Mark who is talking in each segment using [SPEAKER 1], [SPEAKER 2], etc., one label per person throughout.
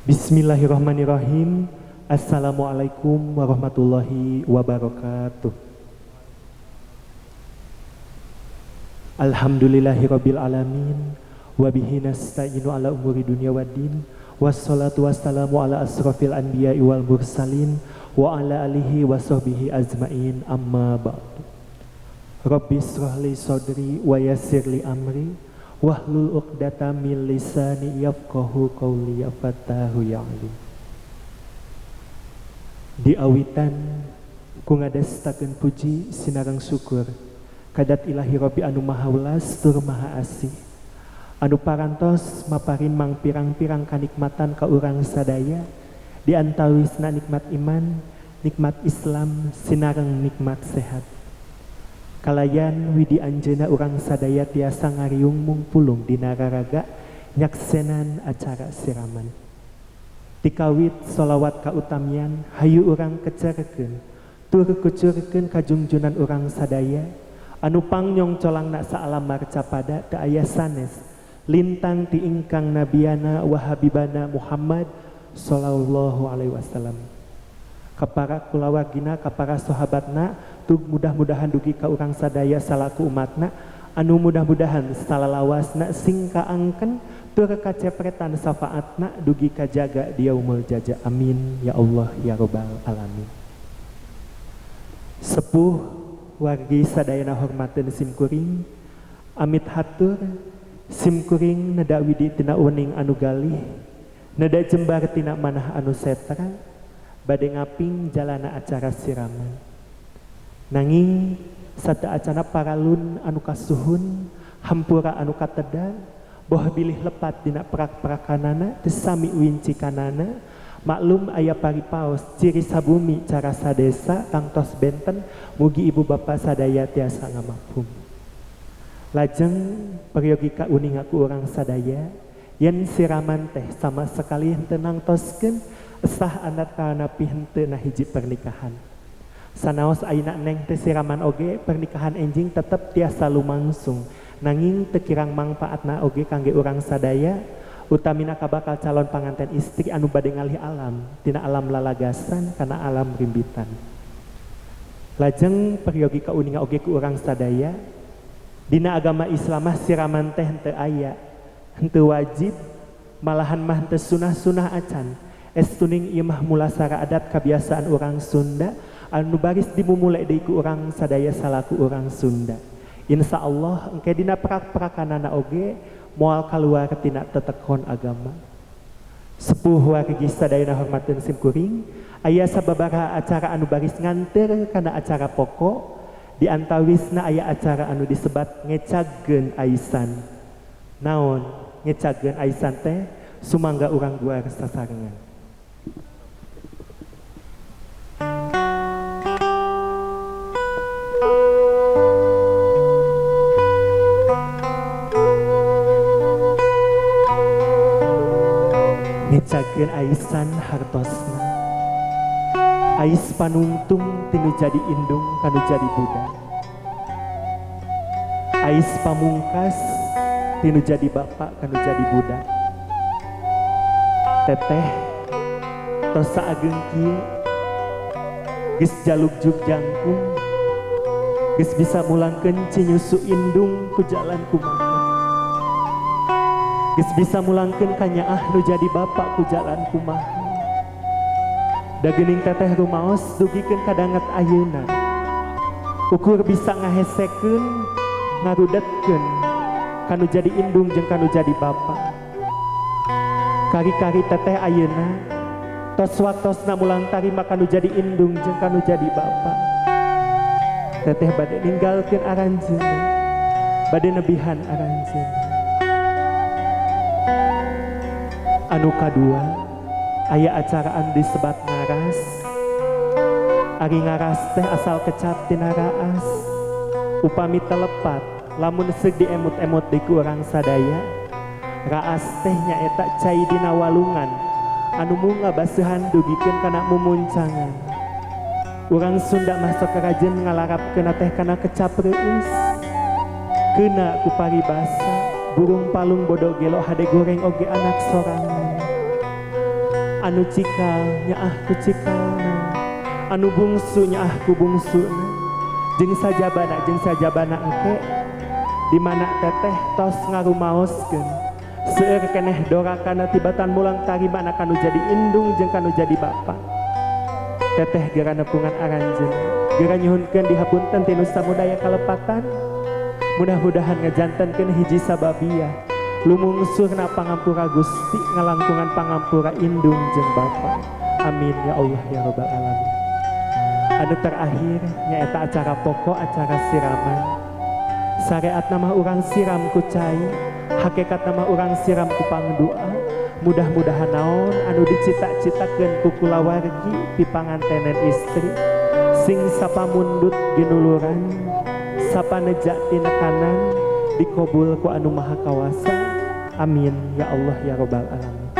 [SPEAKER 1] Bismillahirrahmanirrahim. Assalamualaikum warahmatullahi wabarakatuh. Alhamdulillahirabbil alamin wa bihi nasta'inu ala umuri dunya waddin wassalatu wassalamu ala asrofil anbiya'i wal mursalin wa ala alihi wa sahbihi ajmain amma ba'du. Rabbi israhli sadri wa yassirli amri wahlul 'uqdatam min lisani yafqahu qawli fatahu ya'lim. Diawitan ku ngadestakeun puji sinareng syukur kadat ilahi Rabbi anu maha welas tur maha asih, anu parantos maparin mang pirang-pirang kanikmatan ka urang sadaya di antawisna nikmat iman, nikmat Islam, sinareng nikmat sehat. Kalayan widi anjeuna urang sadaya tiasa ngariung mungpulung dina raraga nyaksenan acara siraman. Tikawit sholawat kautamian hayu urang kecerkeun tur kucurkeun kajungjunan urang sadaya anu pangyong colangna saalam marcapada teu aya sanes lintang ti ingkang nabiana wa habibana Muhammad sallallahu alaihi wasallam. Kapara kulawargina, kapara sahabatna, tug mudah-mudahan dugi ka urang sadaya salaku umatna anu mudah-mudahan salalawasna sing kaangken tur kacepretan syafaatna dugi kajaga di yaumul jaza. Amin ya Allah ya rabbal alamin. Sepuh wargi sadayana hormateun simkuring, amit hatur simkuring nada widi tina uning anu galih, nada jembar tina manah anu setra bade ngaping jalana acara siraman. Nanging sata acana paralun anu kasuhun, hampura anu katedang, boh bilih lepat dina perak-perakanana teu sami wincikanana. Maklum aya paripaos ciri sabumi cara sadesa kangtos benten mugi ibu bapa sadaya tiasa ngamafhum. Lajeng peryogi ka uning aku urang sadaya yen siraman teh sama sekali henteu nangtoskeun sah anak kana pi henteu na hiji pernikahan. Sanaos ayeuna neng teh siraman oge pernikahan enjing tetep tiasa lumangsung, nanging teu kirang mangpaatna oge kangge urang sadaya utamina ka bakal calon panganten istri anu bade ngalih alam tina alam lalagasan kana alam rimbitan. Lajeng peryogi ka uninga oge ku urang sadaya dina agama Islamah siraman teh henteu aya, henteu wajib, malahan mah henteu sunah-sunah acan. Estuning ieu mah mulasara adat kabiasaan urang Sunda anu baris dimumule deui ku urang sadaya salaku urang Sunda. Insyaallah engke dina perak-perakanana oge moal kaluar tina tetekon agama. Sepuh wargi sadayana hormateun simkuring, aya sababaraha acara anu baris nganteur kana acara pokok, di antawisna aya acara anu disebat ngecagkeun aisan. Naon ngecagkeun aisan teh? Sumangga urang guar sasarengan. Ngecageun aisan hartosna, ais panungtung tinu jadi indung kanu jadi budak, ais pamungkas tinu jadi bapak kanu jadi budak. Teteh tos saageung kieu geus jalugjug jangkung, geus bisa mulangkeun cinyusu indung ku jalan kumaha, geus bisa mulangkeun kanyaah nu jadi bapak ku jalan kumaha. Da geuning teteh rumaos dugikeun kadanget ayeuna ukur bisa ngahesekeun ngarudetkeun kanu jadi indung jeung kanu jadi bapak. Kari-kari teteh ayeuna tos waktosna mulang tarima kanu jadi indung jeung kanu jadi bapak. Teteh bade ninggalkeun aranjeunna, bade nebihan aranjeunna. Anu kadua aya acara anu disebat ngaras. Ari ngaras teh asal kecap tina raas, upami telepat lamun seug diemut-emut di ku urang sadaya. Raas teh nyaeta cai dina walungan anu munga baseuhan dugikeun kana mumuncangan. Urang Sunda mah sok karajeun ngalarapkeun teh kana kecap reueus. Keuna ku paribasa burung palung bodo gelo hade goreng oge anak sorangan. anu cikal nyaah ku cikalna, anu bungsu nyaah ku bungsuna, jeung sajabana engke di mana teteh tos ngarumaoskeun seueur keneh dorakana tibatan mulang tarima kanu jadi indung jeung kanu jadi bapa. Teteh geura nepungan aranjeun, geura nyuhunkeun dihapunten ti nu samudaya kalepatan. Mudah-mudahan ngajantenkeun hiji sababia lumungsurna pangampura Gusti ngalangkungan pangampura indung jeung bapa. Amin ya Allah ya Rabbal alamin. Anu terakhir nyaeta acara pokok, acara siraman. Syariat nama urang siram ku cai, hakikat nama urang siram ku pangdoa. Mudah-mudahan naon anu dicita-citakeun ku kulawargi pipangantenen istri sing sapamundut ginuluran sapaneja tina kanan dikobul ku anu maha kawasa. Amin ya Allah ya Rabbal alamin.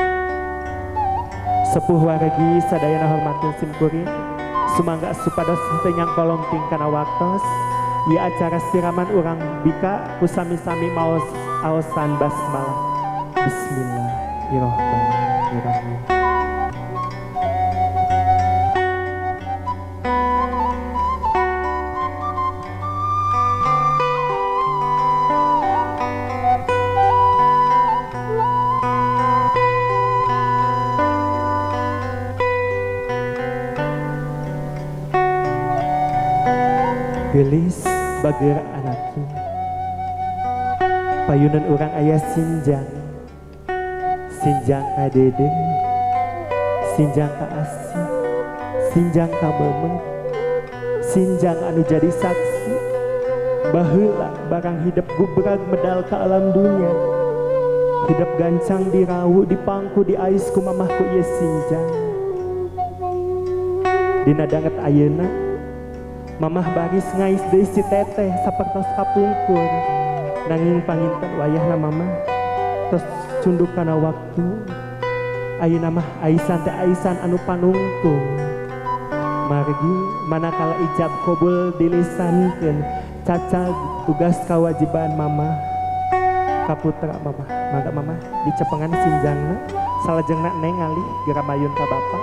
[SPEAKER 1] Sepuh wargi sadayana hormatkeun simkuring sumangga supados teu nyangkolongting kana waktos ieu acara siraman urang bika ku sami-sami maos aosan basmalah. Bismillahirrahmanirrahim. Gelis bager anakku payunan urang ayah sinjang ka dedeng, sinjang ka asih, sinjang ka memet, sinjang anu jadi saksi baheula barang hidup gubrag medal ka alam dunia, hidup gancang dirawu dipangku di ais ku mamahku ieu sinjang. Dina danget ayeuna mamah baris ngais deui si teteh sapertos kapungkur, nanging panginten wayahna mamah tos cunduk kana waktu. Ayeuna mah aisan teh aisan anu panungtung, margi manakala ijab qabul dilisankeun cacag tugas kawajiban mamah ka putra mamah. Mangga mamah dicepengan sinjangna salajengna neng ngalih geura mayun ka bapa.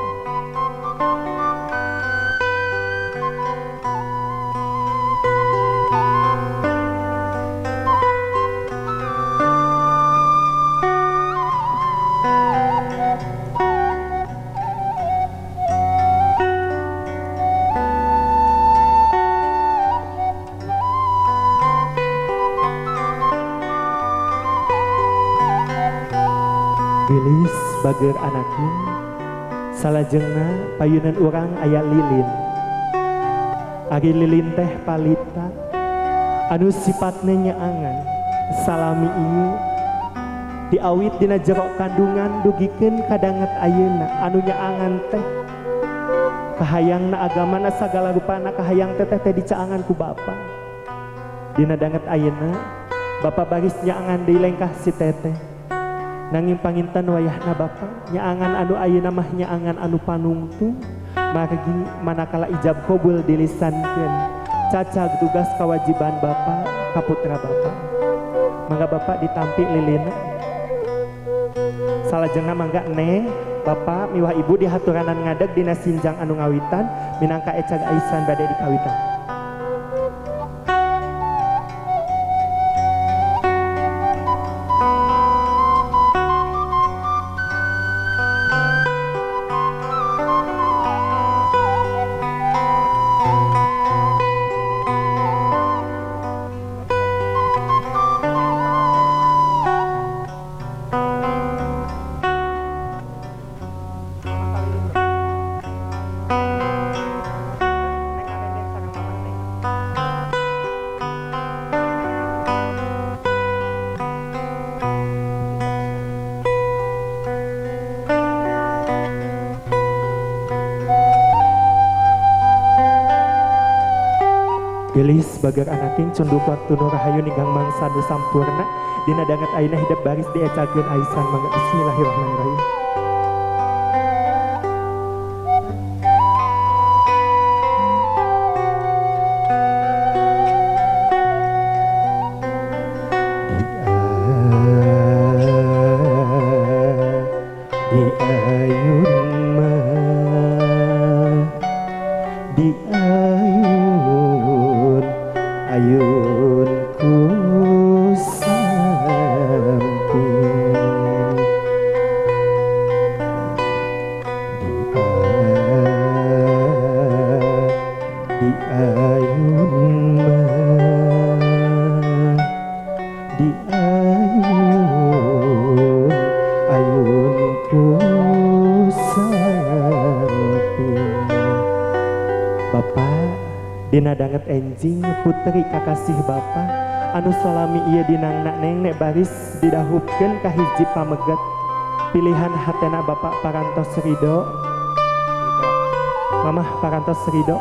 [SPEAKER 1] Gelis bager anakku salajengna payunan urang aya lilin. Ari lilin teh palita anu sifatna nyaangan salami ieu diawit dina jero kandungan dugikeun kadanget ayeuna anu nyaangan teh kahayangna agamana sagala rupana kahayang teteh teh dicaangan ku bapa. Dina danget ayeuna bapa baris nyaangan deui lengkah si teteh, nanging panginten wayahna bapa nyaangan anu ayeuna mah nyaangan anu panungtung. Margi manakala ijab qabul dilisankeun cacag tugas kewajiban bapa ka putra bapa. Mangga bapa ditampi lilina salajengna mangga neng bapa miwah ibu dihaturanan ngadeg dina sinjang anu ngawitan minangka ecag aisan bade dikawitan. Gelis bagar anaking cunduk waktu nu rahayu ninggang mangsa nu sampurna dina danget ayeuna hidup baris diecakeun aisan. Mangga bismillahirrahmanirrahim. Di ayun Dina danget enjing putri kakasih bapa anu salami ieu dinangna neng nek baris didahupkeun ka hiji pameget pilihan hatena bapak parantos ridho. Mamah parantos ridho.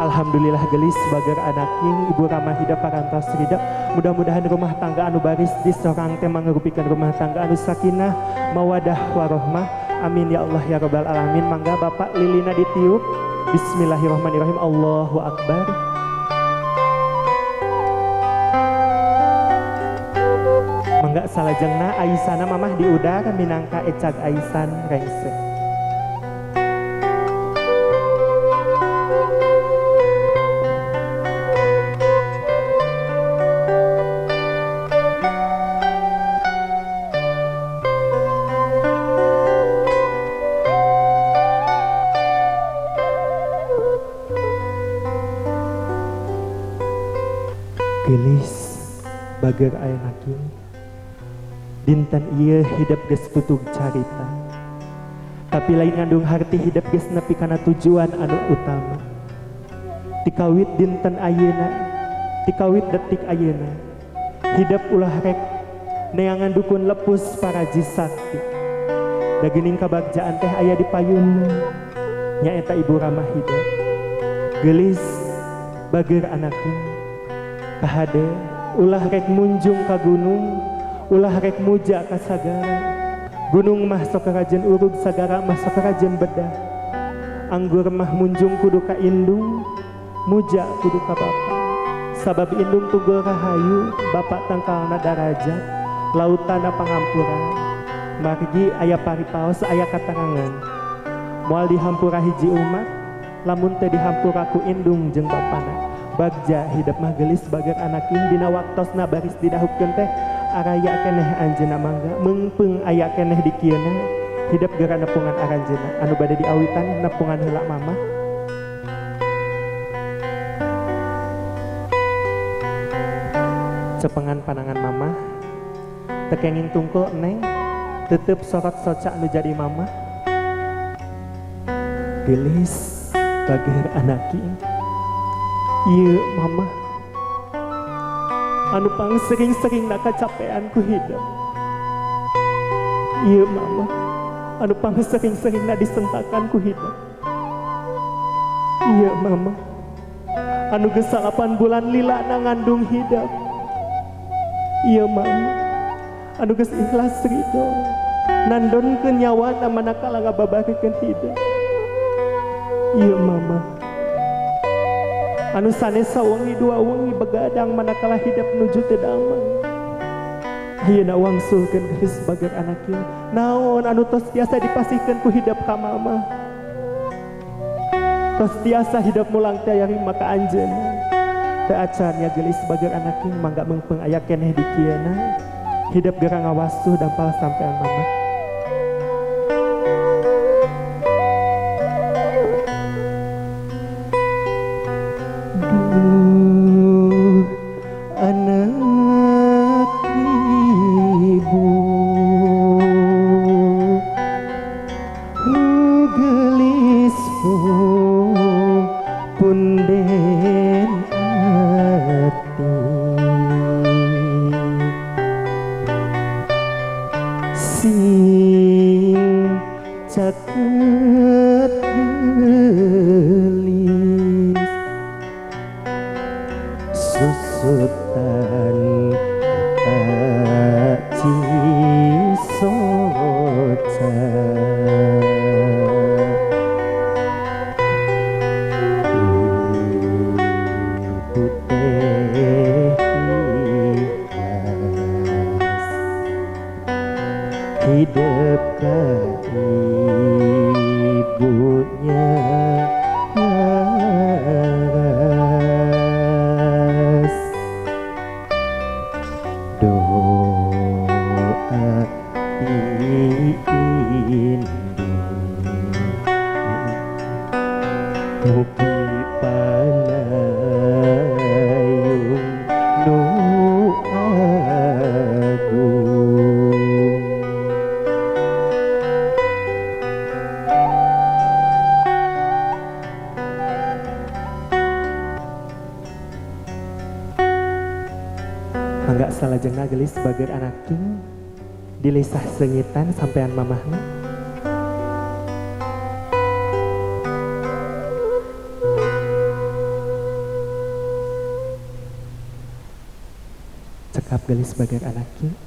[SPEAKER 1] Alhamdulillah gelis bager anaking ibu Ramahida parantos ridho. Mudah-mudahan rumah tangga anu baris di sorang teh mangrupikeun rumah tangga anu sakinah mawadah warahmah. Amin ya Allah ya rabbal alamin. Mangga bapak lilina ditiup. Bismillahirrahmanirrahim. Allahu akbar. Mangga salajengna aisana mamah diudar minangka ecag aisan rengse. Gelis bager aya naking dinten ieu hidup geus tutug carita tapi lain ngandung harti hidup geus nepi kana tujuan anu utama tikawit dinten ayeuna tikawit detik ayeuna hidup ulah rek neangan dukun lepus para jisakti da geuning kabagjaan teh aya di payun nyaeta ibu Ramahida gelis bager anaking kahade ulah rek munjung ka gunung ulah rek muja ka sagara gunung mah sok karajen urug sagara mah sok karajen bedah anggur mah munjung kudu ka indung muja kudu ka bapa sabab indung tunggul rahayu bapa tangkalna darajat lautana pangampura margi aya paripaos aya katarangan moal dihampura hiji umat lamun teh dihampura ku indung jeung bapana bagja hidup mah gelis bager anaking dina waktosna baris didahupkeun teh araya keneh anjeunna mangga meungpeung aya keneh di kieuna hidup geura nepungan aranjeunna anu bade diawitan nepungan heula mamah. Cepengan panangan mamah tekenging tungkul eneng tetep sorot soca anu jadi mamah gelis bager anaking ieu mamah anu pang sering-sering nak kacapean ku hidup ieu mamah anu pang sering-sering nak disentakan ku hidup ieu mamah anu geus 8 bulan lila na ngandung hidup ieu mamah anu geus ikhlas ridho nandonkeun nyawana manakala ngababarikeun hidup ieu mamah anu sanesa wengi dua wengi begadang manakala hidup nuju teu damang ayeuna wangsulkeun geus bager anak ieu naon anu tos tiasa dipasihkeun ku hidup ka mama tos tiasa hidup mulang teh ari maka anjeunna teu acannya gelis bager anak ieu mangga meungpeung aya keneh di kieuna hidup geura ngawasuh dampal sampean mama.
[SPEAKER 2] Anak ibu nu gelis punden ati sing caket gelis susutan cisoca ibu teh ikhlas hidup ka ibunya mugi panayung nu agung
[SPEAKER 1] salajengna gelis bager anak king dilisah sengitan sampean mamahna. Cekap gelis bager anak king.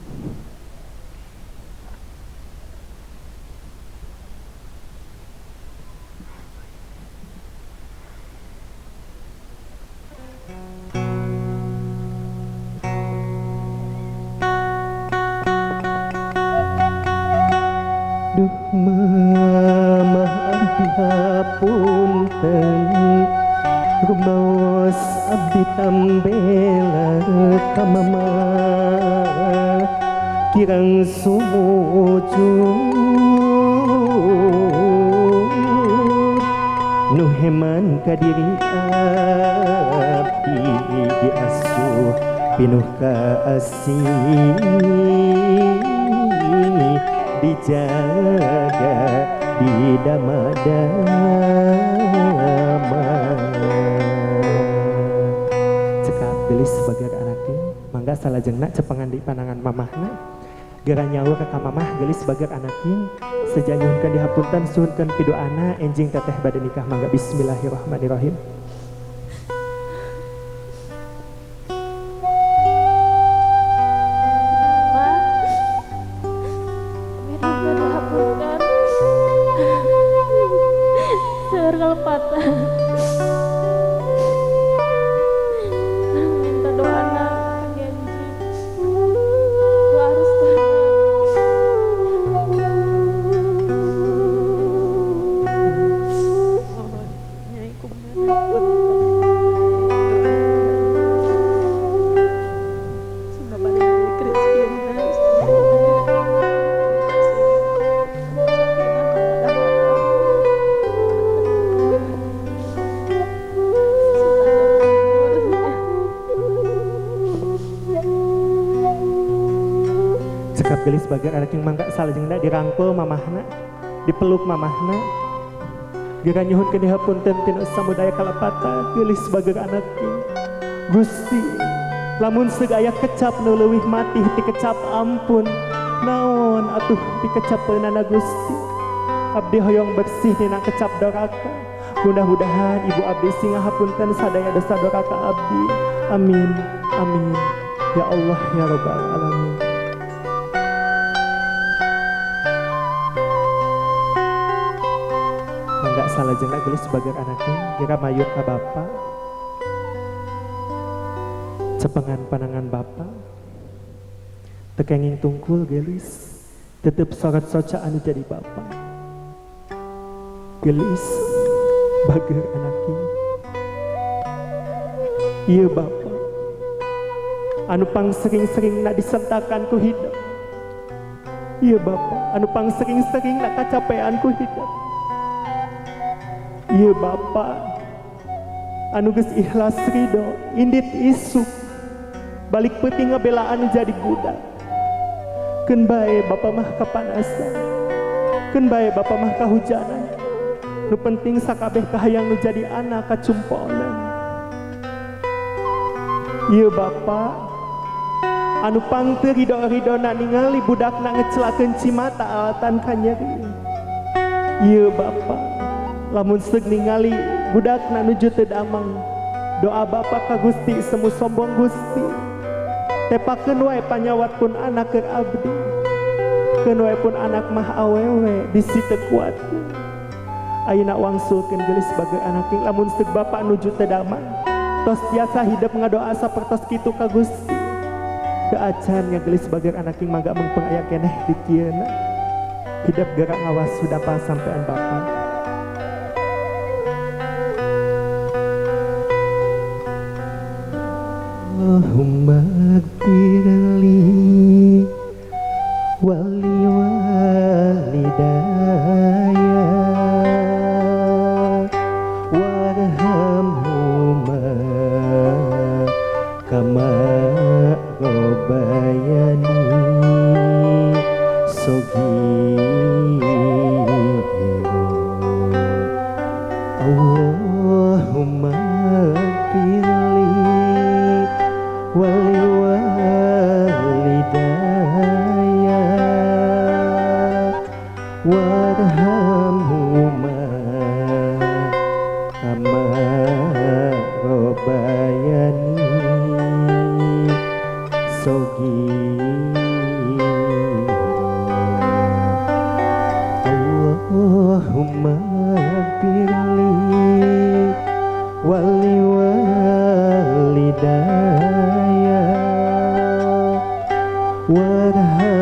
[SPEAKER 2] Duh mamah abdi hapunten rumaos abdi tambela ka mama kirang sumujud nu heman ka diri abdi diasuh pinuh kaasih dijaga di dama-dama.
[SPEAKER 1] Cekap gelis bager anak king mangga salajengna cepengan di panangan mamahna gara nyawa ka mamah gelis bager anak king sejanyuhkeun dihapunten suhunkeun pidoana enjing teteh bade nikah mangga bismillahirrahmanirrahim.
[SPEAKER 3] Kelepatan minta doa anak Genji doa harus Nyai kumaha semoga balik Kristina
[SPEAKER 1] Cekap gelis bager anak yang mangga salajengna dirangkul mamahna dipeluk mamahna geura nyuhunkeun dihapunten tina samudaya kalapata gelis bager anak king Gusti lamun seug aya kecap nu leuwih matih ti kecap ampun naon atuh ti kecapeunana Gusti abdi hoyong bersih dina kecap doraka mudah-mudahan ibu abdi sing ngahapunten sadaya dosa doraka abdi amin amin ya Allah ya rabbal alamin. Mangga salajengna gelis bager anaknya kira mayur ka bapa cepengan panangan bapa tekenging tungkul gelis tetep sorot soca anu jadi bapa gelis bager anaknya iya bapa anu pang sering-sering na disentakan ku hidup iya bapa anu pang sering-sering na kacapean ku hidup iya bapa anu geus ikhlas ridho indit isuk balik peuting ngabelaan jadi budak keun bae bapa mah kapanasan keun bae bapa mah kahujanan nu penting sakabeh kahayang nu jadi anak kacumponan iya bapa anu pang teu ridho-ridona ningali budakna ngecelakeun cimata alatan ka nyeri iya bapa lamun seug ningali budakna nuju teu damang doa bapa ka Gusti semu sombong Gusti tepakeun wae panyawat pun anak keur abdi keun wae pun anak mah awewe bisi teu kuat ayeuna wangsulkeun gelis bager anak king lamun seug bapa nuju teu damang tos tiasa hidup ngadoa sapertos kitu ka Gusti teu acan nya gelis bager anak king mangga mengpeng aya keneh di kieuna hidup gerak ngawas sudapal sampean bapa.
[SPEAKER 2] Allahumma gfirli wali walidaya warhamhuma kama rabbayani shaghira Allahumma gfirli wali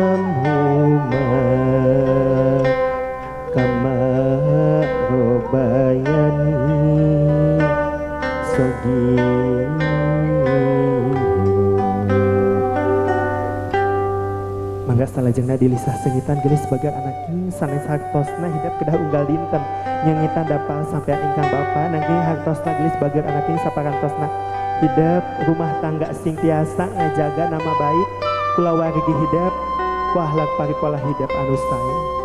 [SPEAKER 2] amhuma kama robayani sogi
[SPEAKER 1] mangga salajengna dilisah sengitan gelis sebagai anak king sanes hartosna hidup kedah unggal dinten nyengitan dapal sampean ingkang bapa nanging hartosna gelis sebagai anak king saparantosna hidup rumah tangga sing tiasa ngajaga nama baik kulawargi hidup ku akhlak paripola hidup anu sae.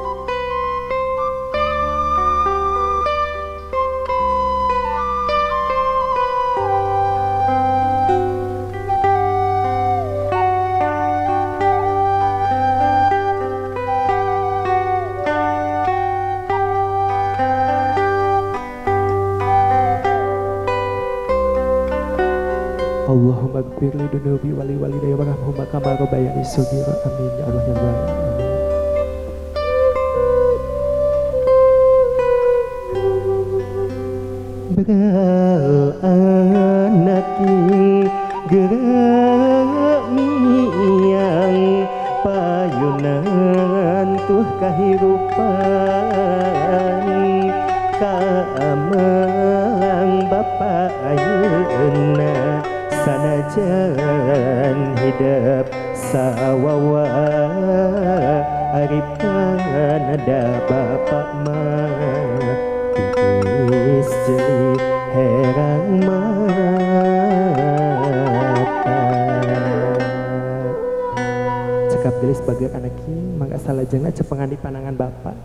[SPEAKER 1] Allahumma gfir li dunubi wali walidayya warhamhuma kama rabbayani shaghira amin ya Allah ya Rabbal alamin.
[SPEAKER 2] Begal anaki gerak miang payunan tuh kahirupan kaamalang bapa ayeuna sanajan hidup sawawa aripan ada bapak mah titis jeli herang mata
[SPEAKER 1] Cekap gelis sebagai anak king mangga salajengna cepengan di panangan bapak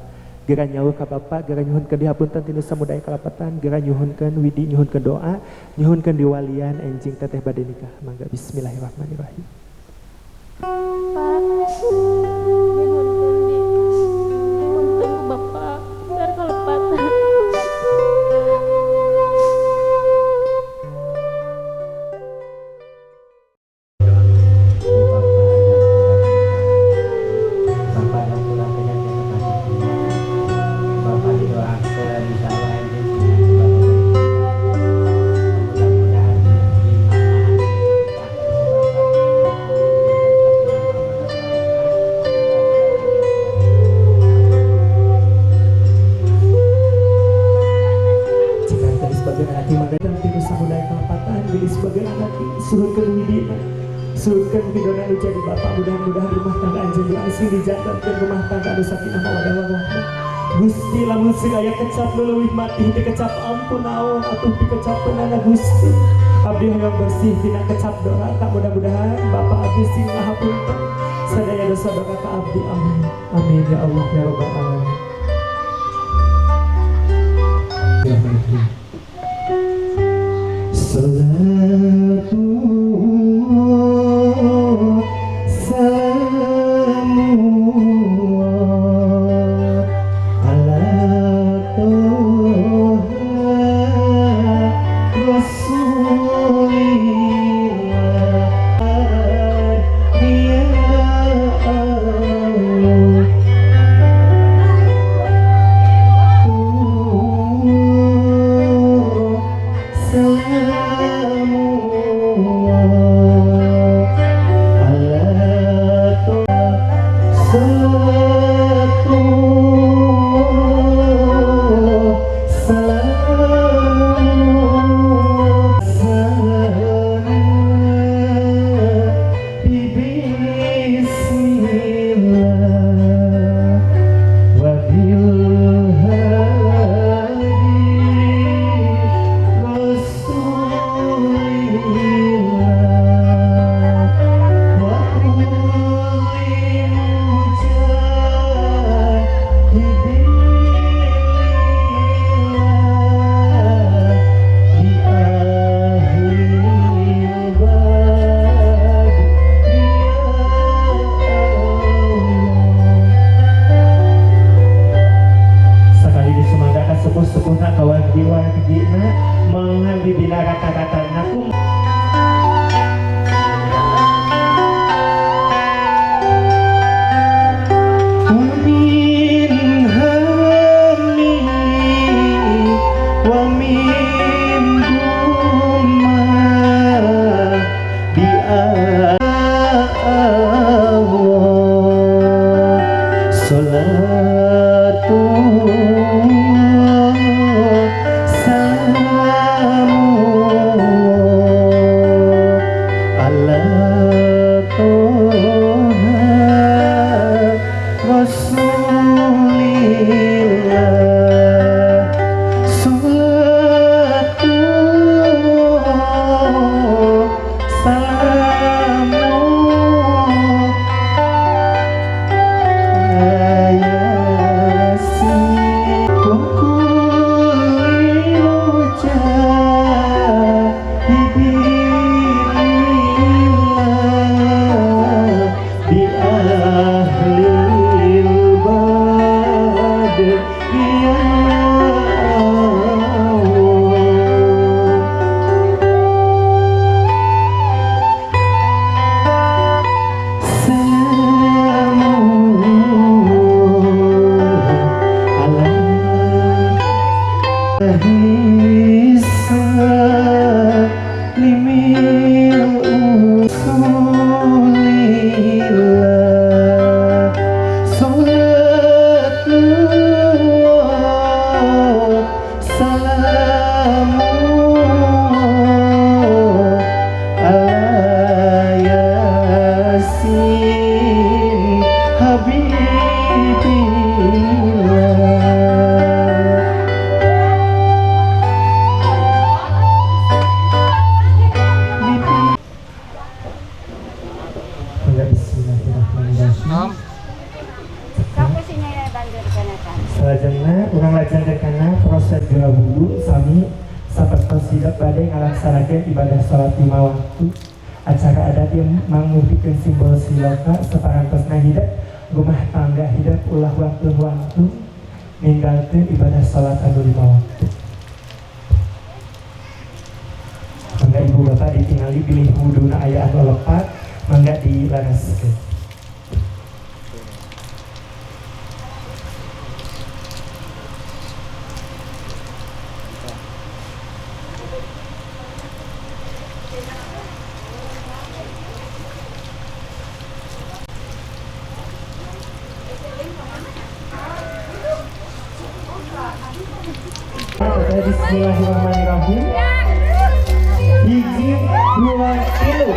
[SPEAKER 1] gera nyauh ka bapak gera nyuhunkeun dihapunten tinu samudaya kalapatan gera nyuhunkeun widi nyuhunkeun doa nyuhunkeun diwalian enjing teteh bade nikah mangga bismillahirrahmanirrahim.
[SPEAKER 3] Pak, dihunkeun ku bapak biar kalepatan.
[SPEAKER 1] Surkan bidona anu jadi bapak mudah-mudahan rumah tangga anjeun langsung dijantankeun rumah tangga anu sakinah mawaddah warahmah. Gusti lamun sedaya kecap leuwih mati teu kecap ampun naon atuh dikecapkeunana Gusti. Abdi hoyong bersih tina kecap doa tak mudah-mudahan bapak abdi sing ngahapunten sadaya dosa doa ka abdi amin. Amin ya Allah ya rabbal alamin.
[SPEAKER 2] Salatu Salatu salamu ala Toha Rasulillah. Salatu salamu Salajengna urang lajendeukana proses geula wudu sami sapertos hidup bade ngalaksanakeun ibadah salat 5 waktu. Acara adat yang mangupikeun simbol siloka saparantosna hidup rumah tangga hidup ulah waktu ninggalkeun ibadah salat anu 5 waktu. Mangga ibu bapak ditingali pilih wuduna aya anu lepat mangga dilaraskeun. Bismillahirrahmanirrahim. Hiji, dua, tilu.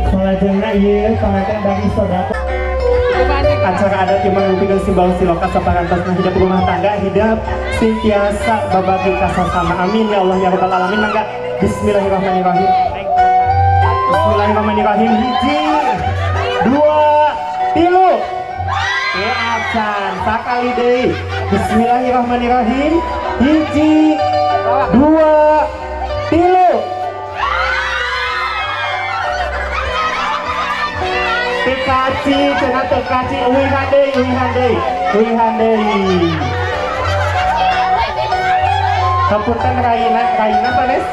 [SPEAKER 2] Salajengna ieu pangaten bagi saudara. Acara adat yang mengupikeun simbol siloka saparantosna hidup rumah tangga hidup sintiasa babagi kasasama. Amin ya Allah ya rabbal alamin. Mangga bismillahirrahmanirrahim. Bismillahirrahmanirrahim. Hiji, dua, tilu. Acan sakali deui. Bismillahirrahmanirrahim. Hiji, dua, tilu. Tekaci, cenah tekaci, uwihan deui. Hapunten raina sanes.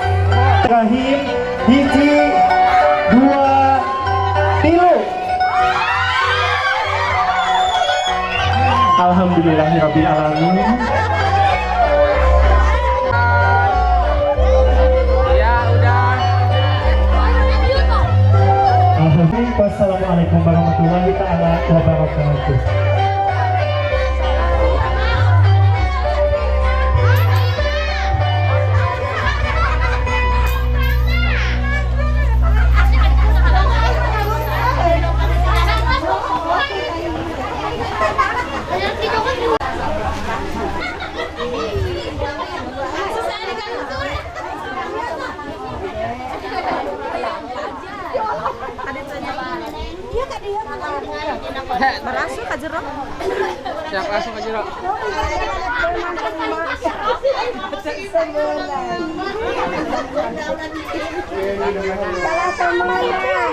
[SPEAKER 2] Rahim, hiji, dua, tilu. Alhamdulillahirabbil alamin. Wassalamualaikum warahmatullahi ta'ala wabarakatuh.
[SPEAKER 3] Merasuk ka jero.
[SPEAKER 4] Siap masuk ke jero.
[SPEAKER 3] Salah teman.